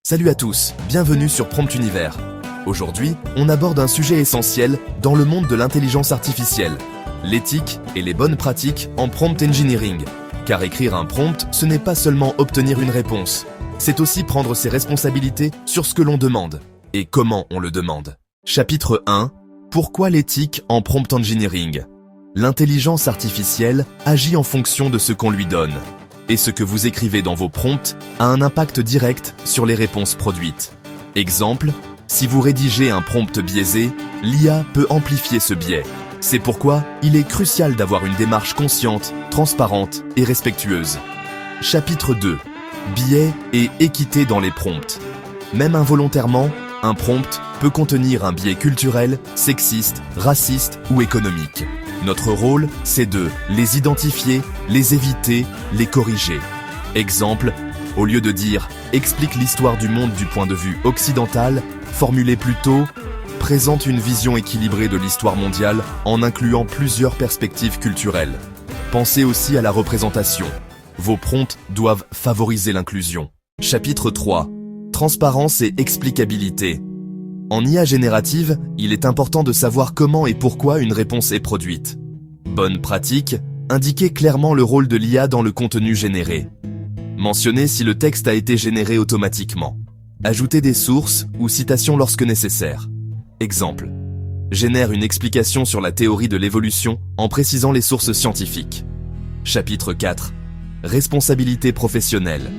Salut à tous, bienvenue sur Prompt Univers. Aujourd'hui, on aborde un sujet essentiel dans le monde de l'intelligence artificielle, l'éthique et les bonnes pratiques en prompt engineering. Car écrire un prompt, ce n'est pas seulement obtenir une réponse, c'est aussi prendre ses responsabilités sur ce que l'on demande et comment on le demande. Chapitre 1. Pourquoi l'éthique en prompt engineering? L'intelligence artificielle agit en fonction de ce qu'on lui donne. Et ce que vous écrivez dans vos prompts a un impact direct sur les réponses produites. Exemple, si vous rédigez un prompt biaisé, l'IA peut amplifier ce biais. C'est pourquoi il est crucial d'avoir une démarche consciente, transparente et respectueuse. Chapitre 2. Biais et équité dans les prompts. Même involontairement, un prompt peut contenir un biais culturel, sexiste, raciste ou économique. Notre rôle, c'est de les identifier, les éviter, les corriger. Exemple, au lieu de dire « explique l'histoire du monde du point de vue occidental », formulez plutôt « présente une vision équilibrée de l'histoire mondiale en incluant plusieurs perspectives culturelles ». Pensez aussi à la représentation. Vos prompts doivent favoriser l'inclusion. Chapitre 3. Transparence et explicabilité. En IA générative, il est important de savoir comment et pourquoi une réponse est produite. Bonne pratique, indiquez clairement le rôle de l'IA dans le contenu généré. Mentionnez si le texte a été généré automatiquement. Ajoutez des sources ou citations lorsque nécessaire. Exemple. Génère une explication sur la théorie de l'évolution en précisant les sources scientifiques. Chapitre 4. Responsabilité professionnelle.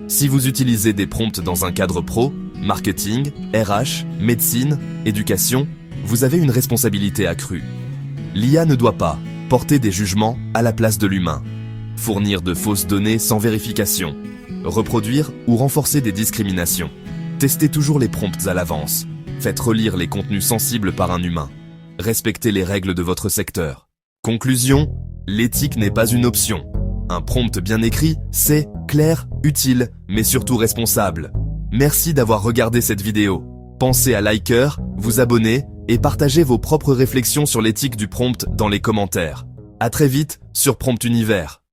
Si vous utilisez des prompts dans un cadre pro, marketing, RH, médecine, éducation, vous avez une responsabilité accrue. L'IA ne doit pas porter des jugements à la place de l'humain, fournir de fausses données sans vérification, reproduire ou renforcer des discriminations. Testez toujours les prompts à l'avance. Faites relire les contenus sensibles par un humain. Respectez les règles de votre secteur. Conclusion, l'éthique n'est pas une option. Un prompt bien écrit, c'est clair, utile, mais surtout responsable. Merci d'avoir regardé cette vidéo. Pensez à liker, vous abonner et partagez vos propres réflexions sur l'éthique du prompt dans les commentaires. À très vite sur Prompt Univers.